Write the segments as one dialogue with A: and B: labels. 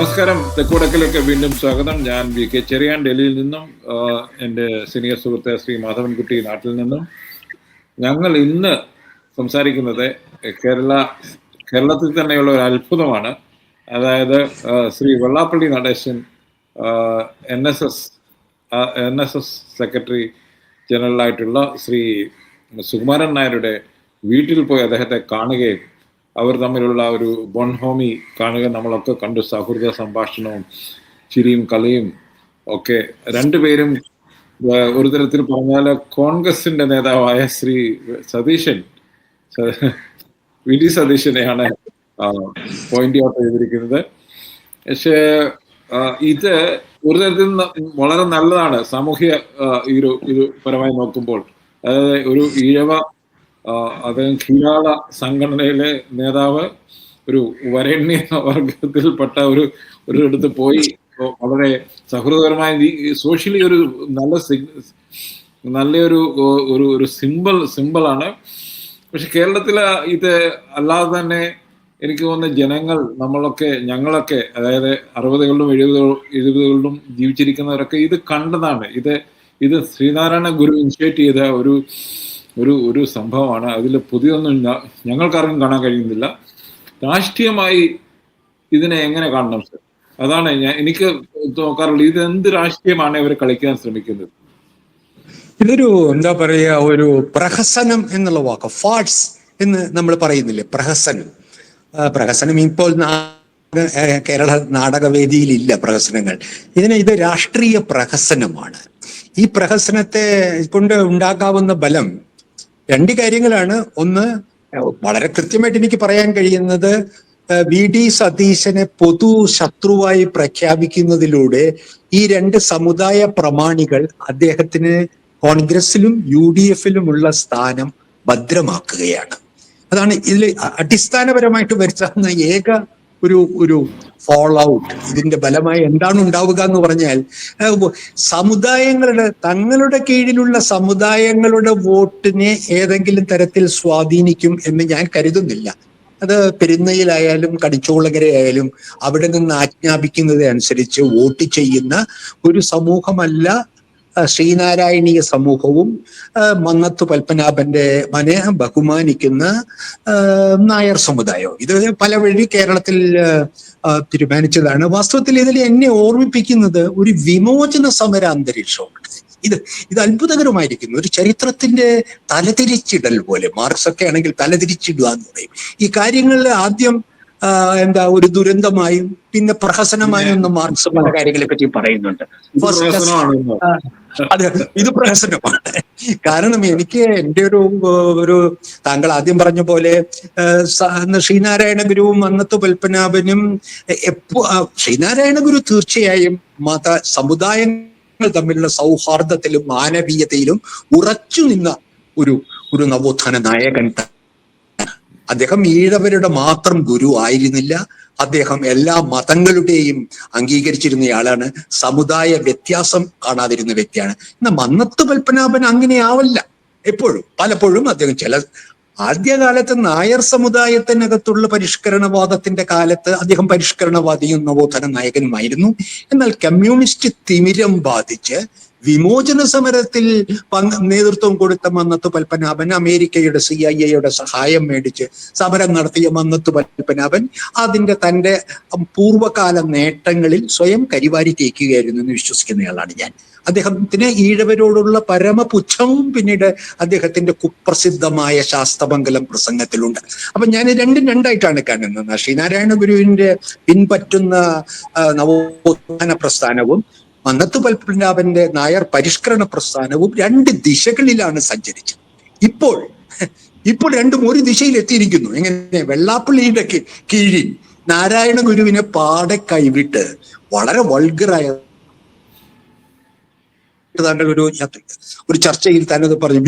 A: നമസ്കാരം. തെക്കുവടക്കിലേക്ക് വീണ്ടും സ്വാഗതം. ഞാൻ വി കെ ചെറിയാൻ, ഡൽഹിയിൽ നിന്നും. എൻ്റെ സീനിയർ സുഹൃത്ത് ശ്രീ മാധവൻകുട്ടി നാട്ടിൽ നിന്നും. ഞങ്ങൾ ഇന്ന് സംസാരിക്കുന്നത് കേരളത്തിൽ തന്നെയുള്ള ഒരു അത്ഭുതമാണ്. അതായത് ശ്രീ വെള്ളാപ്പള്ളി നടേശൻ NSS സെക്രട്ടറി ജനറലായിട്ടുള്ള ശ്രീ സുകുമാരൻ നായരുടെ വീട്ടിൽ പോയി അദ്ദേഹത്തെ കാണുകയും അവർ തമ്മിലുള്ള ഒരു ബോൺഹോമി കാണുക നമ്മളൊക്കെ കണ്ടു. സൗഹൃദ സംഭാഷണവും ചിരിയും കളിയും ഒക്കെ. രണ്ടുപേരും ഒരു തരത്തിൽ പറഞ്ഞാൽ കോൺഗ്രസിന്റെ നേതാവായ ശ്രീ വി ഡി സതീശനെയാണ് പോയിന്റ് ഔട്ട് ചെയ്തിരിക്കുന്നത്. പക്ഷേ ഇത് ഒരു തരത്തിൽ വളരെ നല്ലതാണ് സാമൂഹ്യ ഇത് പരമായി നോക്കുമ്പോൾ. അതായത് ഒരു ഈഴവ അദ്ദേഹം കീഴാള സംഘടനയിലെ നേതാവ് ഒരു വരേണ്യ വർഗത്തിൽപ്പെട്ട ഒരിടത്ത് പോയി വളരെ സൗഹൃദപരമായ സോഷ്യലി ഒരു നല്ലൊരു സിമ്പിളാണ്. പക്ഷെ കേരളത്തില് ഇത് അല്ലാതെ തന്നെ എനിക്ക് തോന്നുന്ന ഞങ്ങളൊക്കെ അതായത് 60കളിലും 70കളിലും ജീവിച്ചിരിക്കുന്നവരൊക്കെ ഇത് കണ്ടതാണ്. ഇത് ശ്രീനാരായണ ഗുരു ഇനിഷ്യേറ്റ് ചെയ്ത ഒരു സംഭവമാണ്. അതിൽ പുതിയൊന്നും ഞങ്ങൾക്കാർക്കും കാണാൻ കഴിയുന്നില്ല. രാഷ്ട്രീയമായി ഇതിനെ എങ്ങനെ കാണണം സർ? അതാണ് എനിക്ക് നോക്കാറുള്ളത്. ഇത് എന്ത് രാഷ്ട്രീയമാണ് ഇവർ കളിക്കാൻ ശ്രമിക്കുന്നത്?
B: ഇതൊരു എന്താ പറയുക, ഒരു പ്രഹസനം എന്നുള്ള വാക്ക്, ഫാട്സ് എന്ന് നമ്മൾ പറയുന്നില്ലേ, പ്രഹസനം ഇപ്പോൾ കേരള നാടകവേദിയിലില്ല പ്രഹസനങ്ങൾ. ഇത് രാഷ്ട്രീയ പ്രഹസനമാണ്. ഈ പ്രഹസനത്തെ കൊണ്ട് ഉണ്ടാക്കാവുന്ന ബലം രണ്ട് കാര്യങ്ങളാണ്. ഒന്ന്, വളരെ കൃത്യമായിട്ട് എനിക്ക് പറയാൻ കഴിയുന്നത്, വി ഡി സതീശനെ പൊതു ശത്രുവായി പ്രഖ്യാപിക്കുന്നതിലൂടെ ഈ രണ്ട് സമുദായ പ്രമാണികൾ അദ്ദേഹത്തിന് കോൺഗ്രസിലും UDF-ലും ഉള്ള സ്ഥാനം ഭദ്രമാക്കുകയാണ്. അതാണ് ഇതിൽ അടിസ്ഥാനപരമായിട്ട് വരുത്താവുന്ന ഏക ഒരു ഫോൾ ഔട്ട്. ഇതിന്റെ ഫലമായി എന്താണ് ഉണ്ടാവുക എന്ന് പറഞ്ഞാൽ, തങ്ങളുടെ കീഴിലുള്ള സമുദായങ്ങളുടെ വോട്ടിനെ ഏതെങ്കിലും തരത്തിൽ സ്വാധീനിക്കും എന്ന് ഞാൻ കരുതുന്നില്ല. അത് പെരുന്നയിലായാലും കടിച്ചോളകരയായാലും അവിടെ നിന്ന് ആജ്ഞാപിക്കുന്നത് അനുസരിച്ച് വോട്ട് ചെയ്യുന്ന ഒരു സമൂഹമല്ല ശ്രീനാരായണീയ സമൂഹവും മന്നത്ത് പത്മനാഭന്റെ മനെ ബഹുമാനിക്കുന്ന നായർ സമുദായവും. ഇത് പല വഴി കേരളത്തിൽ തീരുമാനിച്ചതാണ്. വാസ്തവത്തിൽ ഇതിൽ എന്നെ ഓർമ്മിപ്പിക്കുന്നത് ഒരു വിമോചന സമര അന്തരീക്ഷമാണ്. ഇത് അത്ഭുതകരമായിരിക്കുന്നു. ഒരു ചരിത്രത്തിന്റെ തലതിരിച്ചിടൽ പോലെ. മാർക്സ് ഒക്കെ ആണെങ്കിൽ തലതിരിച്ചിടുക എന്ന് പറയും. ഈ കാര്യങ്ങളിൽ ആദ്യം ഒരു ദുരന്തമായും പിന്നെ പ്രഹസനമായും ഒന്ന് മാർക്സ് പല കാര്യങ്ങളെ പറ്റി പറയുന്നുണ്ട്. അതെ, ഇത് പ്രഹസനമാണ്. കാരണം എനിക്ക് എൻ്റെ ഒരു താങ്കൾ ആദ്യം പറഞ്ഞ പോലെ ശ്രീനാരായണ ഗുരുവും മന്നത്ത് പത്മനാഭനും ശ്രീനാരായണ ഗുരു തീർച്ചയായും സമുദായങ്ങൾ തമ്മിലുള്ള സൗഹാർദ്ദത്തിലും മാനവീയതയിലും ഉറച്ചു നിന്ന ഒരു നവോത്ഥാന നായകൻ. അദ്ദേഹം ഈഴവരുടെ മാത്രം ഗുരു ആയിരുന്നില്ല. അദ്ദേഹം എല്ലാ മതങ്ങളുടെയും അംഗീകരിച്ചിരുന്നയാളാണ്. സമുദായ വ്യത്യാസം കാണാതിരുന്ന വ്യക്തിയാണ്. എന്നാൽ മന്നത്ത് പത്മനാഭൻ അങ്ങനെയാവല്ല. പലപ്പോഴും അദ്ദേഹം ആദ്യകാലത്ത് നായർ സമുദായത്തിനകത്തുള്ള പരിഷ്കരണവാദത്തിന്റെ കാലത്ത് അദ്ദേഹം പരിഷ്കരണവാദിയും നവോത്ഥാന നായകനുമായിരുന്നു. എന്നാൽ കമ്മ്യൂണിസ്റ്റ് തിമിരം ബാധിച്ച് വിമോചന സമരത്തിൽ നേതൃത്വം കൊടുത്ത മന്നത്ത് പത്മനാഭൻ, അമേരിക്കയുടെ CIA സഹായം മേടിച്ച് സമരം നടത്തിയ മന്നത്ത് പത്മനാഭൻ തന്റെ പൂർവ്വകാല നേട്ടങ്ങളിൽ സ്വയം കരിവാരി തേക്കുകയായിരുന്നു എന്ന് വിശ്വസിക്കുന്നയാളാണ് ഞാൻ. അദ്ദേഹത്തിന് ഈഴവരോടുള്ള പരമപുച്ഛവും പിന്നീട് അദ്ദേഹത്തിന്റെ കുപ്രസിദ്ധമായ ശാസ്തമംഗലം പ്രസംഗത്തിലുണ്ട്. അപ്പൊ ഞാൻ രണ്ടായിട്ടാണ് കാണുന്നത്. ശ്രീനാരായണ ഗുരുവിന്റെ പിൻപറ്റുന്ന നവോത്ഥാന പ്രസ്ഥാനവും മന്നത്ത് പത്മനാഭന്റെ നായർ പരിഷ്കരണ പ്രസ്ഥാനവും രണ്ട് ദിശകളിലാണ് സഞ്ചരിച്ചത്. ഇപ്പോൾ രണ്ടും ഒരു ദിശയിൽ എത്തിയിരിക്കുന്നു. എങ്ങനെ? വെള്ളാപ്പള്ളിയുടെ കീഴിൽ നാരായണ ഗുരുവിനെ പാടെ കൈവിട്ട് വളരെ വൾഗറായ ഒരു ചർച്ചയിൽ തന്നെ പറഞ്ഞു,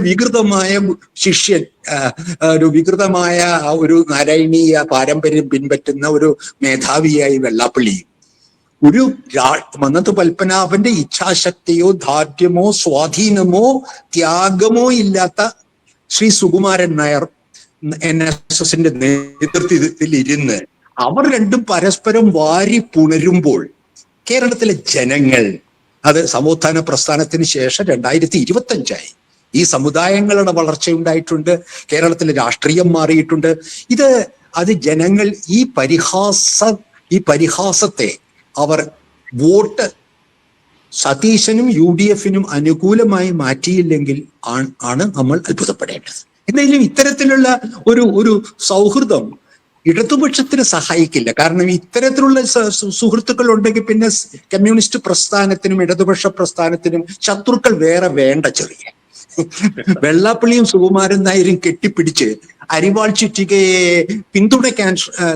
B: വികൃതമായ ശിഷ്യൻ, വികൃതമായ ഒരു നാരായണീയ പാരമ്പര്യം പിൻപറ്റുന്ന ഒരു മേധാവിയായി വെള്ളാപ്പള്ളി, മന്നത്ത് പത്മനാഭന്റെ ഇച്ഛാശക്തിയോ ധാർഢ്യമോ സ്വാധീനമോ ത്യാഗമോ ഇല്ലാത്ത ശ്രീ സുകുമാരൻ നായർ NSSന്റെ നേതൃത്വത്തിൽ ഇരുന്ന് അവർ രണ്ടും പരസ്പരം വാരി പുണരുമ്പോൾ കേരളത്തിലെ ജനങ്ങൾ, അത് സമോത്ഥാന പ്രസ്ഥാനത്തിന് ശേഷം 2025 ഈ സമുദായങ്ങളുടെ വളർച്ചയുണ്ടായിട്ടുണ്ട്, കേരളത്തിലെ രാഷ്ട്രീയം മാറിയിട്ടുണ്ട്. അത് ജനങ്ങൾ ഈ പരിഹാസത്തെ അവർ വോട്ട് സതീശനും UDF-നും അനുകൂലമായി മാറ്റിയില്ലെങ്കിൽ ആണ് നമ്മൾ അത്ഭുതപ്പെടേണ്ടത്. എന്തായാലും ഇത്തരത്തിലുള്ള ഒരു സൗഹൃദം ഇടതുപക്ഷത്തിന് സഹായിക്കില്ല. കാരണം ഇത്തരത്തിലുള്ള സുഹൃത്തുക്കൾ ഉണ്ടെങ്കിൽ പിന്നെ കമ്മ്യൂണിസ്റ്റ് പ്രസ്ഥാനത്തിനും ഇടതുപക്ഷ പ്രസ്ഥാനത്തിനും ശത്രുക്കൾ വേറെ വേണ്ട. ചെറിയ വെള്ളാപ്പള്ളിയും സുകുമാരൻ നായരും കെട്ടിപ്പിടിച്ച് അരിവാൾ ചുറ്റികയെ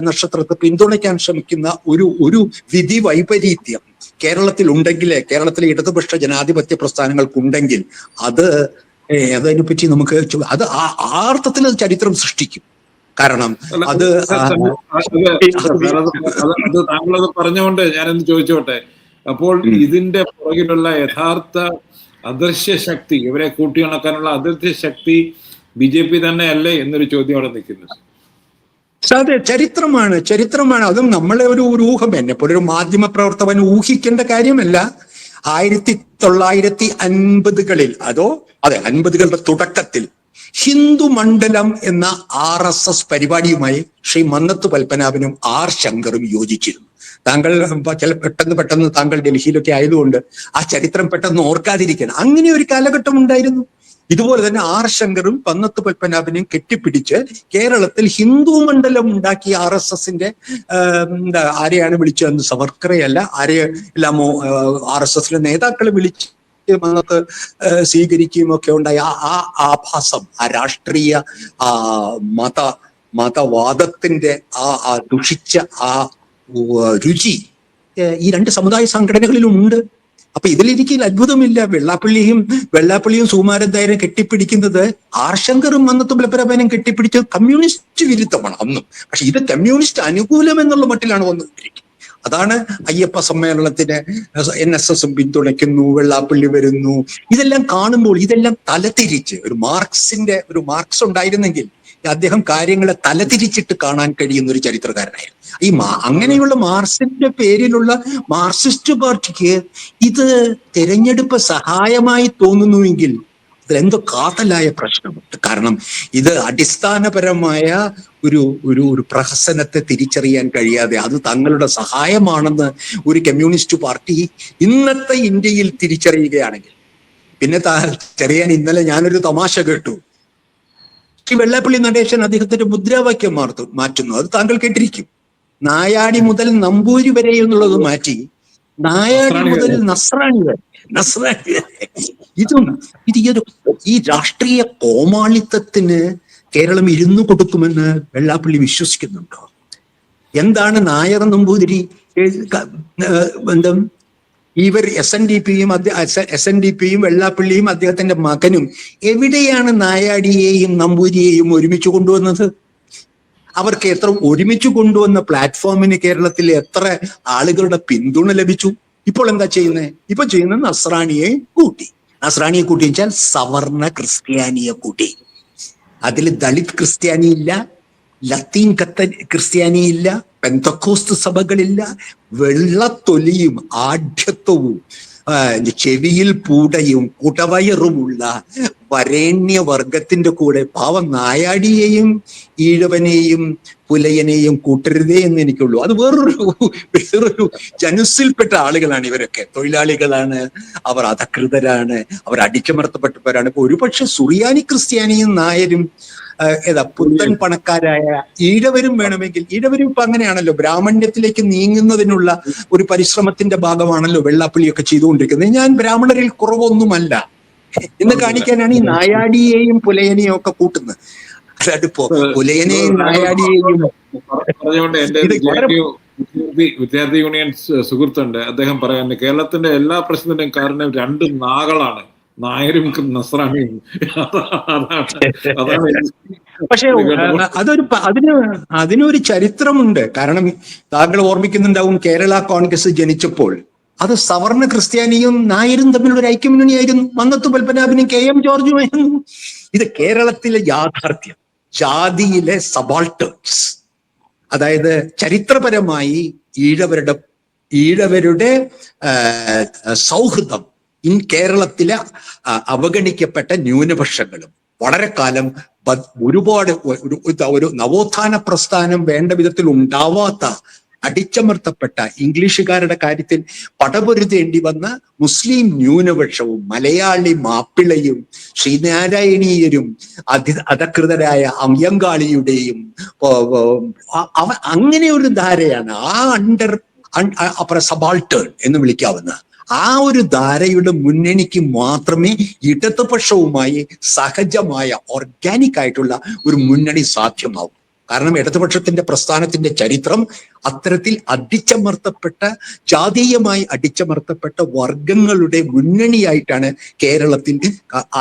B: നക്ഷത്രത്തെ പിന്തുണയ്ക്കാൻ ശ്രമിക്കുന്ന ഒരു വിധി വൈപരീത്യം കേരളത്തിൽ ഉണ്ടെങ്കിൽ, കേരളത്തിലെ ഇടതുപക്ഷ ജനാധിപത്യ പ്രസ്ഥാനങ്ങൾക്കുണ്ടെങ്കിൽ അതിനെപ്പറ്റി നമുക്ക് അത് ആ അർത്ഥത്തിൽ ചരിത്രം സൃഷ്ടിക്കും. കാരണം
A: താങ്കളത് പറഞ്ഞുകൊണ്ട് ഞാനൊന്ന് ചോദിച്ചോട്ടെ, അപ്പോൾ ഇതിന്റെ പുറകിലുള്ള യഥാർത്ഥ അദൃശ്യ ശക്തി, ഇവരെ കൂട്ടിയിണക്കാനുള്ള അദൃശ്യ ശക്തി BJP തന്നെയല്ലേ എന്നൊരു ചോദ്യം അവിടെ നിൽക്കുന്നത്.
B: അതെ, ചരിത്രമാണ്. അതും നമ്മളെ ഒരു ഊഹം, എന്നെപ്പോലെ ഒരു മാധ്യമ പ്രവർത്തകൻ ഊഹിക്കേണ്ട കാര്യമല്ല. 1950-കളിൽ അതെ 50-കളുടെ തുടക്കത്തിൽ ഹിന്ദു മണ്ഡലം എന്ന RSS പരിപാടിയുമായി ശ്രീ മന്നത്ത് പത്മനാഭനും R ശങ്കറും യോജിച്ചിരുന്നു. താങ്കൾ പെട്ടെന്ന് താങ്കൾ ഡൽഹിയിലൊക്കെ ആയതുകൊണ്ട് ആ ചരിത്രം പെട്ടെന്ന് ഓർക്കാതിരിക്കണം. അങ്ങനെ ഒരു കാലഘട്ടം ഉണ്ടായിരുന്നു. ഇതുപോലെ തന്നെ R ശങ്കറും മന്നത്ത് പത്മനാഭനെയും കെട്ടിപ്പിടിച്ച് കേരളത്തിൽ ഹിന്ദു മണ്ഡലം ഉണ്ടാക്കിയ RSS-ന്റെ ആരെയാണ് വിളിച്ചതെന്ന് സവർക്കറെയല്ല, ആരെയെല്ലാമോ RSS-ലെ നേതാക്കളെ വിളിച്ച് മന്നത്ത് സ്വീകരിക്കുകയും ഒക്കെ ഉണ്ടായ ആ ആഭാസം, ആ രാഷ്ട്രീയ മതവാദത്തിന്റെ ആ ദുഷിച്ച ആ രുചി ഈ രണ്ട് സമുദായ സംഘടനകളിലും ഉണ്ട്. അപ്പൊ ഇതിലിരിക്കൽ അത്ഭുതമില്ല. വെള്ളാപ്പള്ളിയും സുകുമാരൻ നായരും കെട്ടിപ്പിടിക്കുന്നത് R ശങ്കറും മന്നത്ത് പത്മനാഭനും കെട്ടിപ്പിടിച്ചത് കമ്മ്യൂണിസ്റ്റ് വിരുദ്ധമാണ് അന്നും. പക്ഷെ ഇത് കമ്മ്യൂണിസ്റ്റ് അനുകൂലം എന്നുള്ള മട്ടിലാണ് വന്നുകൊണ്ടിരിക്കുന്നത്. അതാണ് അയ്യപ്പ സമ്മേളനത്തിന് NSS പിന്തുണയ്ക്കുന്നു, വെള്ളാപ്പള്ളി വരുന്നു. ഇതെല്ലാം കാണുമ്പോൾ ഇതെല്ലാം തലതിരിച്ച് ഒരു മാർക്സ് ഉണ്ടായിരുന്നെങ്കിൽ അദ്ദേഹം കാര്യങ്ങളെ തലതിരിച്ചിട്ട് കാണാൻ കഴിയുന്ന ഒരു ചരിത്രകാരനായിരുന്നു. അങ്ങനെയുള്ള മാർക്സിന്റെ പേരിലുള്ള മാർക്സിസ്റ്റ് പാർട്ടിക്ക് ഇത് തെരഞ്ഞെടുപ്പ് സഹായമായി തോന്നുന്നുവെങ്കിൽ അതിലെന്തോ കാതലായ പ്രശ്നമുണ്ട്. കാരണം ഇത് അടിസ്ഥാനപരമായ ഒരു പ്രഹസനത്തെ തിരിച്ചറിയാൻ കഴിയാതെ അത് തങ്ങളുടെ സഹായമാണെന്ന് ഒരു കമ്മ്യൂണിസ്റ്റ് പാർട്ടി ഇന്നത്തെ ഇന്ത്യയിൽ തിരിച്ചറിയുകയാണെങ്കിൽ പിന്നെ ചെറിയാൻ ഇന്നലെ ഞാനൊരു തമാശ കേട്ടു. ശ്രീ വെള്ളാപ്പള്ളി നടേശൻ അദ്ദേഹത്തിന്റെ മുദ്രാവാക്യം മാറ്റുന്നു. അത് താങ്കൾ കേട്ടിരിക്കും. നായാടി മുതൽ നമ്പൂരി വരെ എന്നുള്ളത് മാറ്റി നായാടി മുതൽ നസ്രാണി വരെ. ഈ രാഷ്ട്രീയ കോമാളിത്തത്തിന് കേരളം ഇരുന്നു കൊടുക്കുമെന്ന് വെള്ളാപ്പള്ളി വിശ്വസിക്കുന്നുണ്ടോ? എന്താണ് നായർ നമ്പൂതിരി ബന്ധം? ഇവർ SNDPയും വെള്ളാപ്പള്ളിയും അദ്ദേഹത്തിന്റെ മകനും എവിടെയാണ് നായാടിയെയും നമ്പൂതിരിയെയും ഒരുമിച്ച് കൊണ്ടുവന്നത്? അവർക്ക് ഒരുമിച്ച് കൊണ്ടുവന്ന പ്ലാറ്റ്ഫോമിന് കേരളത്തിൽ എത്ര ആളുകളുടെ പിന്തുണ ലഭിച്ചു? ഇപ്പോൾ എന്താ ചെയ്യുന്നത്? ഇപ്പൊ ചെയ്യുന്നത് നസ്രാണിയെ കൂട്ടി വെച്ചാൽ സവർണ ക്രിസ്ത്യാനിയെ കൂട്ടി. അതിൽ ദളിത് ക്രിസ്ത്യാനി ഇല്ല, ലത്തീൻ ക്രിസ്ത്യാനി ഇല്ല, പെന്തക്കോസ്ത് സഭകളില്ല. വെള്ളത്തൊലിയും ആഢ്യത്വവും ചെവിയിൽ പൂടയും കുടവയറുമുള്ള വരേണ്യവർഗത്തിന്റെ കൂടെ പാവം നായാടിയെയും ഈഴവനെയും പുലയനെയും കൂട്ടരുതേ എന്ന് എനിക്കുള്ളൂ. അത് വേറൊരു ജനുസിൽപ്പെട്ട ആളുകളാണ് ഇവരൊക്കെ. തൊഴിലാളികളാണ്, അവർ അധകൃതരാണ്, അവർ അടിച്ചമർത്തപ്പെട്ടവരാണ്. ഇപ്പൊ ഒരുപക്ഷെ സുറിയാനി ക്രിസ്ത്യാനിയും നായരും പുത്തൻ പണക്കാരായ ഈഴവരും വേണമെങ്കിൽ, ഈഴവരും ഇപ്പൊ അങ്ങനെയാണല്ലോ, ബ്രാഹ്മണ്യത്തിലേക്ക് നീങ്ങുന്നതിനുള്ള ഒരു പരിശ്രമത്തിന്റെ ഭാഗമാണല്ലോ വെള്ളാപ്പള്ളിയൊക്കെ ചെയ്തുകൊണ്ടിരിക്കുന്നത്. ഞാൻ ബ്രാഹ്മണരിൽ കുറവൊന്നുമല്ല എന്ന് കാണിക്കാനാണ് ഈ നായാടിയെയും പുലയനെയും ഒക്കെ കൂട്ടുന്നത്. അല്ലാതിപ്പോ പുലയനെയും നായാടിയെയും
A: വിദ്യാർത്ഥി യൂണിയൻ സുഹൃത്തുണ്ട്, അദ്ദേഹം പറയാൻ കേരളത്തിന്റെ എല്ലാ പ്രശ്നത്തിന്റെയും കാരണം രണ്ട് നാകളാണ്, നായരും നസ്രാണിയും.
B: പക്ഷെ അതിനൊരു ചരിത്രമുണ്ട്. കാരണം താങ്കൾ ഓർമ്മിക്കുന്നുണ്ടാവും, കേരള കോൺഗ്രസ് ജനിച്ചപ്പോൾ അത് സവർണ ക്രിസ്ത്യാനിയും നായരും തമ്മിലുള്ള ഒരു ഐക്യമുന്നണിയായിരുന്നു. മന്നത്ത് പത്മനാഭനും KM ജോർജുമായിരുന്നു. ഇത് കേരളത്തിലെ യാഥാർത്ഥ്യം, ജാതിയിലെ സബാൾട്ടേൺസ്, അതായത് ചരിത്രപരമായി ഈഴവരുടെ സൗഹൃദം കേരളത്തിലെ അവഗണിക്കപ്പെട്ട ന്യൂനപക്ഷങ്ങളും വളരെ കാലം ഒരുപാട് ഒരു നവോത്ഥാന പ്രസ്ഥാനം വേണ്ട വിധത്തിൽ ഉണ്ടാവാത്ത അടിച്ചമർത്തപ്പെട്ട ഇംഗ്ലീഷുകാരുടെ കാര്യത്തിൽ പടപൊരുതേണ്ടി വന്ന മുസ്ലിം ന്യൂനപക്ഷവും മലയാളി മാപ്പിളയും ശ്രീനാരായണീയരും അധകൃതരായ അയ്യങ്കാളിയുടെയും അങ്ങനെ ഒരു ധാരയാണ് സബാൾട്ടേൺ എന്ന് വിളിക്കാവുന്ന ആ ഒരു ധാരയുടെ മുന്നണിക്ക് മാത്രമേ ഇടതുപക്ഷവുമായി സഹജമായ ഓർഗാനിക് ആയിട്ടുള്ള ഒരു മുന്നണി സാധ്യമാവും. കാരണം ഇടതുപക്ഷത്തിന്റെ പ്രസ്ഥാനത്തിന്റെ ചരിത്രം അത്തരത്തിൽ ജാതീയമായി അടിച്ചമർത്തപ്പെട്ട വർഗങ്ങളുടെ മുന്നണിയായിട്ടാണ് കേരളത്തിൽ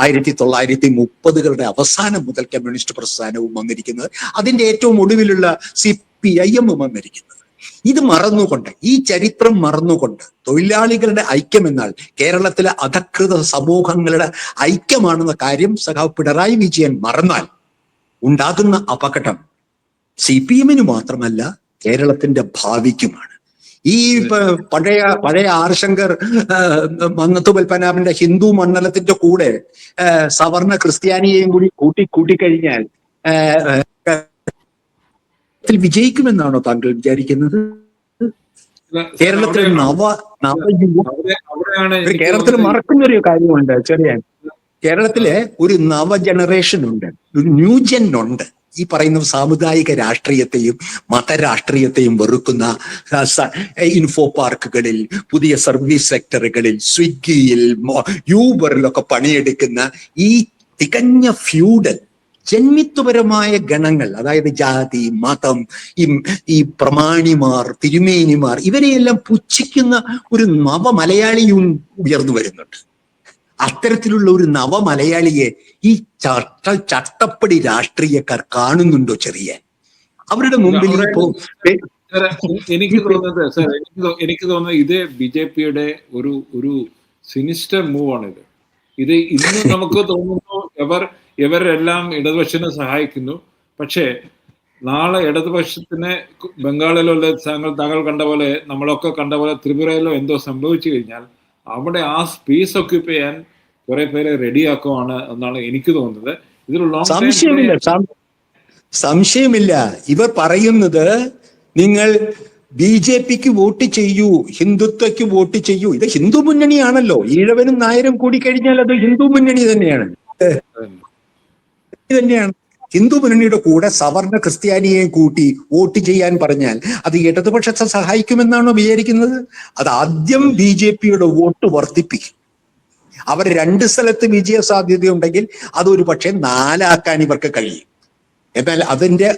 B: 1930കളുടെ അവസാനം മുതൽ കമ്മ്യൂണിസ്റ്റ് പ്രസ്ഥാനവും വന്നിരിക്കുന്നത്. അതിന്റെ ഏറ്റവും ഒടുവിലുള്ള CPIM വന്നിരിക്കുന്നത്. ഇത് മറന്നുകൊണ്ട്, ഈ ചരിത്രം മറന്നുകൊണ്ട് തൊഴിലാളികളുടെ ഐക്യം എന്നാൽ കേരളത്തിലെ അധകൃത സമൂഹങ്ങളുടെ ഐക്യമാണെന്ന കാര്യം സഖാവ് പിണറായി വിജയൻ മറന്നാൽ ഉണ്ടാകുന്ന അപകടം CPM-ന് മാത്രമല്ല കേരളത്തിന്റെ ഭാവിക്കുമാണ്. ഈ പഴയ ആർ ശങ്കർ മന്നത്തു പത്മനാഭന്റെ ഹിന്ദു മണ്ഡലത്തിന്റെ കൂടെ സവർണ ക്രിസ്ത്യാനിയെയും കൂടി കൂട്ടിക്കഴിഞ്ഞാൽ വിജയിക്കുമെന്നാണോ താങ്കൾ വിചാരിക്കുന്നത്? കേരളത്തിൽ കേരളത്തിൽ മറക്കുന്ന ഒരു കാര്യമുണ്ട് ചെറിയ, കേരളത്തിലെ ഒരു നവ ജനറേഷൻ ഉണ്ട്, ഒരു ന്യൂജൻ ഉണ്ട്. ഈ പറയുന്ന സാമുദായിക രാഷ്ട്രീയത്തെയും മതരാഷ്ട്രീയത്തെയും വെറുക്കുന്ന ഇൻഫോ പാർക്കുകളിൽ, പുതിയ സർവീസ് സെക്ടറുകളിൽ, സ്വിഗ്ഗിയിൽ, യൂബറിലൊക്കെ പണിയെടുക്കുന്ന ഈ തികഞ്ഞ ഫ്യൂഡൽ ജന്മിത്വപരമായ ഗണങ്ങൾ, അതായത് ജാതി, മതം, ഈ പ്രമാണിമാർ, തിരുമേനിമാർ, ഇവരെയെല്ലാം പുച്ഛിക്കുന്ന ഒരു നവമലയാളിയും ഉയർന്നു വരുന്നുണ്ട്. അത്തരത്തിലുള്ള ഒരു നവമലയാളിയെ ഈ ചട്ടപ്പടി രാഷ്ട്രീയക്കാർ കാണുന്നുണ്ടോ? ചെറിയ അവരുടെ മുമ്പിൽ ഇപ്പോ
A: എനിക്ക് തോന്നുന്നത് ഇത് BJP-യുടെ ഒരു സിനിസ്റ്റർ മൂവ് ആണ്. ഇത് ഇന്ന് നമുക്ക് തോന്നുന്നു ഇവരെല്ലാം ഇടതുപക്ഷത്തിനെ സഹായിക്കുന്നു. പക്ഷേ നാളെ ഇടതുപക്ഷത്തിന് ബംഗാളിലുള്ള താങ്കൾ കണ്ട പോലെ, നമ്മളൊക്കെ കണ്ട പോലെ ത്രിപുരയിലോ എന്തോ സംഭവിച്ചു കഴിഞ്ഞാൽ അവിടെ ആ സ്പേസ് ഓക്യുപ്പൈ ചെയ്യാൻ കുറെ പേരെ റെഡിയാക്കുവാണ് എന്നാണ് എനിക്ക് തോന്നുന്നത്.
B: സംശയമില്ല. ഇവർ പറയുന്നത് നിങ്ങൾ BJP-ക്ക് വോട്ട് ചെയ്യൂ, ഹിന്ദുത്വക്ക് വോട്ട് ചെയ്യൂ. ഇത് ഹിന്ദു മുന്നണിയാണല്ലോ. ഈഴവനും നായരും കൂടി കഴിഞ്ഞാൽ അത് ഹിന്ദു മുന്നണി തന്നെയാണ്. ഹിന്ദു മുന്നണിയുടെ കൂടെ സവർണ ക്രിസ്ത്യാനിയെയും കൂട്ടി വോട്ട് ചെയ്യാൻ പറഞ്ഞാൽ അത് ഇടതുപക്ഷത്തെ സഹായിക്കുമെന്നാണോ വിചാരിക്കുന്നത്? അത് ആദ്യം BJP-യുടെ വോട്ട് വർദ്ധിപ്പിക്കും. അവർ 2 സ്ഥലത്ത് വിജയ സാധ്യതയുണ്ടെങ്കിൽ അതൊരു പക്ഷേ 4 ആക്കാൻ ഇവർക്ക് കഴിയും. എന്നാൽ അതിന്റെ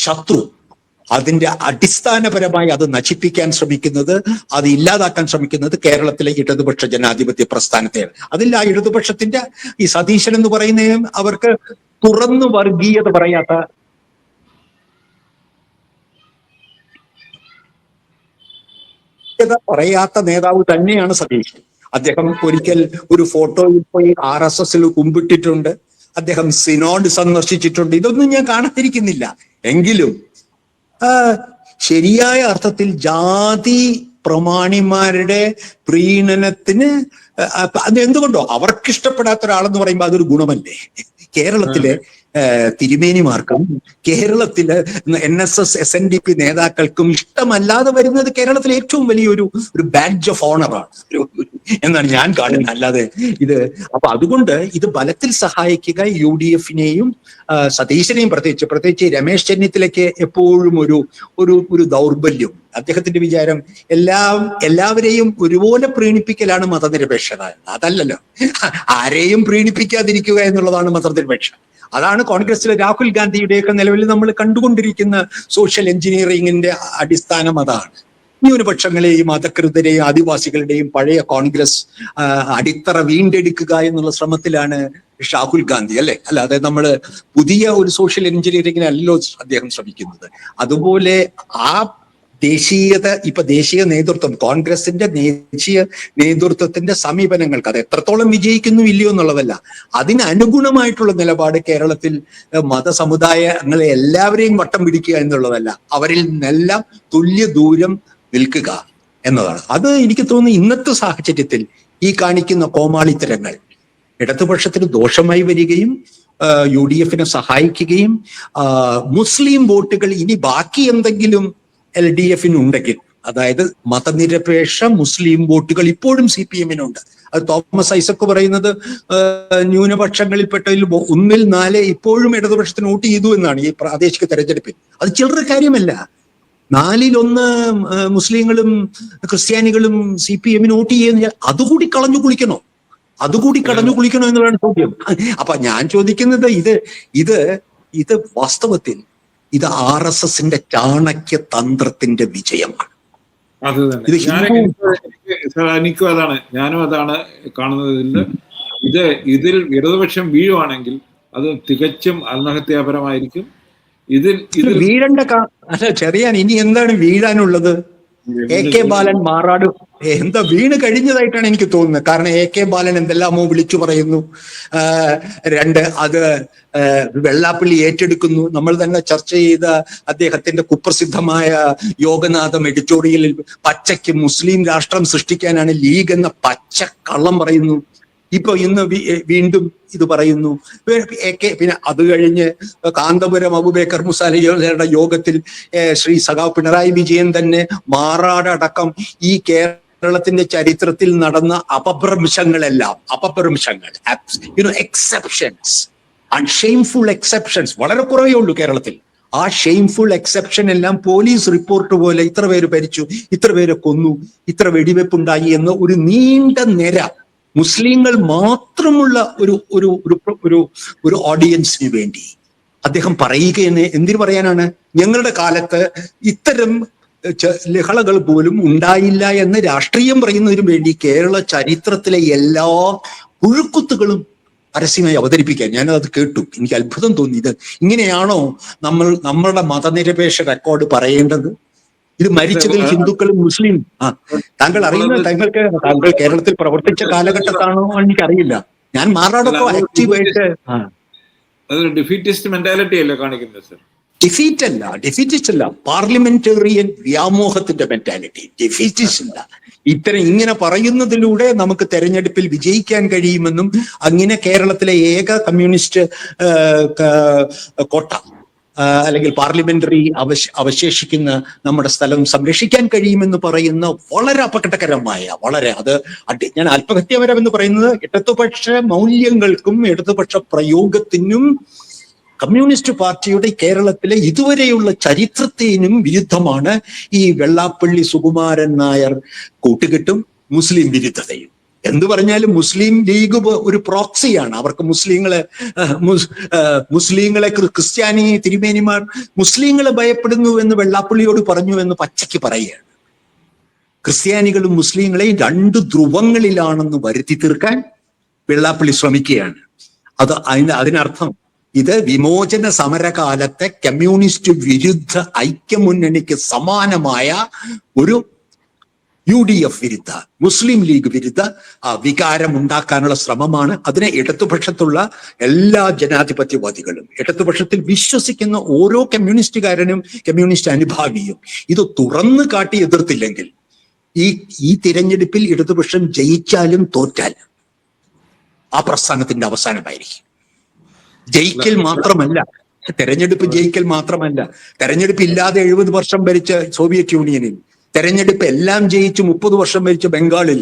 B: ശത്രു, അതിന്റെ അടിസ്ഥാനപരമായി അത് നശിപ്പിക്കാൻ ശ്രമിക്കുന്നത്, അത് ഇല്ലാതാക്കാൻ ശ്രമിക്കുന്നത് കേരളത്തിലെ ഇടതുപക്ഷ ജനാധിപത്യ പ്രസ്ഥാനത്തെയാണ്. അതിൽ ആ ഇടതുപക്ഷത്തിന്റെ ഈ സതീശൻ എന്ന് പറയുന്നതും അവർക്ക് തുറന്നു വർഗീയത പറയാത്ത നേതാവ് തന്നെയാണ് സതീശൻ. അദ്ദേഹം ഒരിക്കൽ ഒരു ഫോട്ടോയിൽ പോയി RSS-ൽ കുമ്പിട്ടിട്ടുണ്ട്. അദ്ദേഹം സിനോഡ് സന്ദർശിച്ചിട്ടുണ്ട്. ഇതൊന്നും ഞാൻ കാണാതിരിക്കുന്നില്ല. എങ്കിലും ശരിയായ അർത്ഥത്തിൽ ജാതി പ്രമാണിമാരുടെ പ്രീണനത്തിന് അത് എന്തുകൊണ്ടോ അവർക്കിഷ്ടപ്പെടാത്ത ഒരാളെന്ന് പറയുമ്പോൾ അതൊരു ഗുണമല്ലേ? കേരളത്തിലെ തിരുമേനിമാർക്കും കേരളത്തിലെ NSS SNDP നേതാക്കൾക്കും ഇഷ്ടമല്ലാതെ വരുന്നത് കേരളത്തിലെ ഏറ്റവും വലിയൊരു ബാഡ്ജ് ഓഫ് ഓണറാണ് എന്നാണ് ഞാൻ കാണുന്നത്. അല്ലാതെ അപ്പൊ അതുകൊണ്ട് ഇത് ബലത്തിൽ സഹായിക്കുക UDF-നെയും സതീശനെയും പ്രത്യേകിച്ച് രമേശ് ചെന്നിത്തലയ്ക്ക് എപ്പോഴും ഒരു ദൗർബല്യം. അദ്ദേഹത്തിന്റെ വിചാരം എല്ലാവരെയും ഒരുപോലെ പ്രീണിപ്പിക്കലാണ് മതനിരപേക്ഷത. അതല്ലല്ലോ, ആരെയും പ്രീണിപ്പിക്കാതിരിക്കുക എന്നുള്ളതാണ് മതനിരപേക്ഷ. അതാണ് കോൺഗ്രസിലെ രാഹുൽ ഗാന്ധിയുടെയൊക്കെ നിലവിൽ നമ്മൾ കണ്ടുകൊണ്ടിരിക്കുന്ന സോഷ്യൽ എഞ്ചിനീയറിംഗിന്റെ അടിസ്ഥാനം. അതാണ് ന്യൂനപക്ഷങ്ങളെയും അധകൃതരെയും ആദിവാസികളുടെയും പഴയ കോൺഗ്രസ് അടിത്തറ വീണ്ടെടുക്കുക എന്നുള്ള ശ്രമത്തിലാണ് രാഹുൽ ഗാന്ധി, അല്ലെ? അല്ലാതെ നമ്മള് പുതിയ ഒരു സോഷ്യൽ എഞ്ചിനീയറിംഗിനല്ലോ അദ്ദേഹം ശ്രമിക്കുന്നത്. അതുപോലെ ആ ദേശീയ നേതൃത്വം, കോൺഗ്രസിന്റെ ദേശീയ നേതൃത്വത്തിന്റെ സമീപനങ്ങൾക്ക് അത് എത്രത്തോളം വിജയിക്കുന്നു ഇല്ലയോ എന്നുള്ളതല്ല, അതിനനുഗുണമായിട്ടുള്ള നിലപാട് കേരളത്തിൽ മതസമുദായങ്ങളെ എല്ലാവരെയും വട്ടം പിടിക്കുക എന്നുള്ളതല്ല, അവരിൽ നിന്നെല്ലാം തുല്യ ദൂരം നിൽക്കുക എന്നതാണ്. അത് എനിക്ക് തോന്നുന്നു ഇന്നത്തെ സാഹചര്യത്തിൽ ഈ കാണിക്കുന്ന കോമാളിത്തരങ്ങൾ ഇടതുപക്ഷത്തിന് ദോഷമായി വരികയും UDF-നെ സഹായിക്കുകയും മുസ്ലിം വോട്ടുകൾ ഇനി ബാക്കി എന്തെങ്കിലും LDF-നുണ്ടെങ്കിൽ, അതായത് മതനിരപേക്ഷ മുസ്ലിം വോട്ടുകൾ ഇപ്പോഴും CPM-നുണ്ട്. അത് തോമസ് ഐസക് പറയുന്നത് ന്യൂനപക്ഷങ്ങളിൽപ്പെട്ടതിൽ 1/4 ഇപ്പോഴും ഇടതുപക്ഷത്തിന് വോട്ട് ചെയ്തു എന്നാണ് ഈ പ്രാദേശിക തെരഞ്ഞെടുപ്പിൽ. അത് ചില്ലറ കാര്യമല്ല. 1/4 മുസ്ലിങ്ങളും ക്രിസ്ത്യാനികളും CPM-ന് വോട്ട് ചെയ്യുന്ന അതുകൂടി കളഞ്ഞു കുളിക്കണോ എന്നുള്ളതാണ് ചോദ്യം. അപ്പൊ ഞാൻ ചോദിക്കുന്നത് ഇത് വാസ്തവത്തിൽ ഇത് RSS-ന്റെ ചാണക്യ തന്ത്രത്തിന്റെ വിജയമാണ്.
A: അത് തന്നെ ഞാനും അതാണ് കാണുന്നത്. ഇതിൽ ഇടതുപക്ഷം വീഴുവാണെങ്കിൽ അത് തികച്ചും ആത്മഹത്യാപരമായിരിക്കും.
B: വീഴേണ്ട ചെറിയാൻ ഇനി എന്താണ് വീഴാനുള്ളത്? AK ബാലൻ മാറാട് എന്താ വീണ് കഴിഞ്ഞതായിട്ടാണ് എനിക്ക് തോന്നുന്നത്. കാരണം AK ബാലൻ എന്തെല്ലാമോ വിളിച്ചു പറയുന്നു. 2 അത് വെള്ളാപ്പള്ളി ഏറ്റെടുക്കുന്നു. നമ്മൾ തന്നെ ചർച്ച ചെയ്ത അദ്ദേഹത്തിന്റെ കുപ്രസിദ്ധമായ യോഗനാഥം എഡിറ്റോറിയലിൽ പച്ചയ്ക്ക് മുസ്ലിം രാഷ്ട്രം സൃഷ്ടിക്കാനാണ് ലീഗ് എന്ന പച്ച കള്ളം പറയുന്നു. ഇപ്പൊ ഇന്ന് വീണ്ടും ഇത് പറയുന്നു. പിന്നെ അത് കഴിഞ്ഞ് കാന്തപുരം അബൂബക്കർ മുസാലിയുടെ യോഗത്തിൽ ശ്രീ സഖാവ് പിണറായി വിജയൻ തന്നെ മാറാടടക്കം ഈ കേരളത്തിന്റെ ചരിത്രത്തിൽ നടന്ന എക്സെപ്ഷൻസ് ആൻഡ് ഷെയിംഫുൾ എക്സെപ്ഷൻസ് വളരെ കുറവേ ഉള്ളൂ കേരളത്തിൽ. ആ ഷെയിംഫുൾ എക്സെപ്ഷൻ എല്ലാം പോലീസ് റിപ്പോർട്ട് പോലെ ഇത്ര പേര് മരിച്ചു, ഇത്ര പേരെ കൊന്നു, ഇത്ര വെടിവെപ്പുണ്ടായി എന്ന് ഒരു നീണ്ട നിര മുസ്ലിങ്ങൾ മാത്രമുള്ള ഒരു ഓഡിയൻസിന് വേണ്ടി അദ്ദേഹം പറയുകയെന്ന് എന്തിനു പറയാനാണ്? ഞങ്ങളുടെ കാലത്ത് ഇത്തരം ലഹളകൾ പോലും ഉണ്ടായില്ല എന്ന് രാഷ്ട്രീയം പറയുന്നതിനു വേണ്ടി കേരള ചരിത്രത്തിലെ എല്ലാ പുഴുക്കുത്തുകളും പരസ്യമായി അവതരിപ്പിക്കാൻ. ഞാനത് കേട്ടു, എനിക്ക് അത്ഭുതം തോന്നി. ഇത് ഇങ്ങനെയാണോ നമ്മളുടെ മതനിരപേക്ഷ റെക്കോർഡ് പറയേണ്ടത്? ഇത് മരിച്ചതിൽ ഹിന്ദുക്കളും മുസ്ലിം താങ്കൾ അറിയുന്ന താങ്കൾ കേരളത്തിൽ പ്രവർത്തിച്ച കാലഘട്ടത്താണോ എനിക്കറിയില്ല. ഞാൻ മാറാടൊക്കെ ആക്റ്റീവായിട്ട്
A: ഡിഫീറ്റിസ്റ്റ് മെന്റാലിറ്റി അല്ലേ കാണിക്കുന്നത് സർ?
B: ഡിഫീറ്റിസ്റ്റ് അല്ല, പാർലമെന്റേറിയൻ വ്യാമോഹത്തിന്റെ മെന്റാലിറ്റി. ഡിഫീറ്റിസ്റ്റ് അല്ല. ഇങ്ങനെ പറയുന്നതിലൂടെ നമുക്ക് തെരഞ്ഞെടുപ്പിൽ വിജയിക്കാൻ കഴിയുമെന്നും അങ്ങനെ കേരളത്തിലെ ഏക കമ്മ്യൂണിസ്റ്റ് കോട്ട അല്ലെങ്കിൽ പാർലമെന്ററി അവശേഷിക്കുന്ന നമ്മുടെ സ്ഥലം സംരക്ഷിക്കാൻ കഴിയുമെന്ന് പറയുന്ന വളരെ അപകടകരമായ ഞാൻ ആത്മഹത്യാപരം എന്ന് പറയുന്നത് ഇടതുപക്ഷ മൂല്യങ്ങൾക്കും ഇടതുപക്ഷ പ്രയോഗത്തിനും കമ്മ്യൂണിസ്റ്റ് പാർട്ടിയുടെ കേരളത്തിലെ ഇതുവരെയുള്ള ചരിത്രത്തിനും വിരുദ്ധമാണ് ഈ വെള്ളാപ്പള്ളി സുകുമാരൻ നായർ കൂട്ടുകെട്ടും മുസ്ലിം വിരുദ്ധതയും. എന്ത് പറഞ്ഞാലും മുസ്ലിം ലീഗ് ഒരു പ്രോക്സിയാണ്. അവർക്ക് മുസ്ലിങ്ങളെ ക്രിസ്ത്യാനി തിരുമേനിമാർ മുസ്ലിങ്ങളെ ഭയപ്പെടുന്നു എന്ന് വെള്ളാപ്പള്ളിയോട് പറഞ്ഞു എന്ന് പച്ചയ്ക്ക് പറയുകയാണ്. ക്രിസ്ത്യാനികളും മുസ്ലിങ്ങളെയും 2 ധ്രുവങ്ങളിലാണെന്ന് വരുത്തി തീർക്കാൻ വെള്ളാപ്പള്ളി ശ്രമിക്കുകയാണ്. അതിനർത്ഥം ഇത് വിമോചന സമരകാലത്തെ കമ്മ്യൂണിസ്റ്റ് വിരുദ്ധ ഐക്യമുന്നണിക്ക് സമാനമായ ഒരു UDF വിരുദ്ധ മുസ്ലിം ലീഗ് വിരുദ്ധ വികാരം ഉണ്ടാക്കാനുള്ള ശ്രമമാണ്. അതിനെ ഇടതുപക്ഷത്തുള്ള എല്ലാ ജനാധിപത്യവാദികളും, ഇടതുപക്ഷത്തിൽ വിശ്വസിക്കുന്ന ഓരോ കമ്മ്യൂണിസ്റ്റുകാരനും കമ്മ്യൂണിസ്റ്റ് അനുഭാവിയും ഇത് തുറന്നു കാട്ടി എതിർത്തില്ലെങ്കിൽ ഈ തിരഞ്ഞെടുപ്പിൽ ഇടതുപക്ഷം ജയിച്ചാലും തോറ്റാലും ആ പ്രസ്ഥാനത്തിന്റെ അവസാനമായിരിക്കും. തെരഞ്ഞെടുപ്പ് ജയിക്കൽ മാത്രമല്ല, തെരഞ്ഞെടുപ്പ് ഇല്ലാതെ 70 വർഷം ഭരിച്ച സോവിയറ്റ് യൂണിയനിൽ, തെരഞ്ഞെടുപ്പ് എല്ലാം ജയിച്ച് 30 വർഷം ഭരിച്ച ബംഗാളിൽ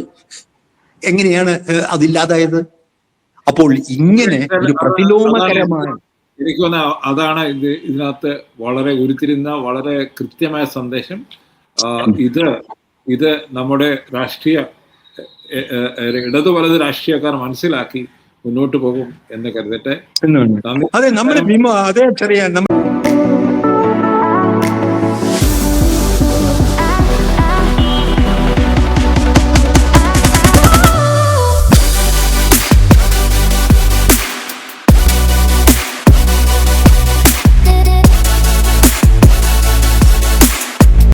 B: എങ്ങനെയാണ് അതില്ലാതായത്? അപ്പോൾ ഇങ്ങനെ ഒരു പ്രതിലോമകരമായ
A: എനിക്ക് തോന്നുന്നു അതാണ് ഇതിനകത്ത് വളരെ ഉരുത്തിരിയുന്ന വളരെ കൃത്യമായ സന്ദേശം. ഇത് നമ്മുടെ ഇടതു വലത് രാഷ്ട്രീയക്കാർ മനസ്സിലാക്കി മുന്നോട്ട് പോകും എന്ന് കരുതട്ടെ.
B: അതെ, നമ്മുടെ ചെറിയ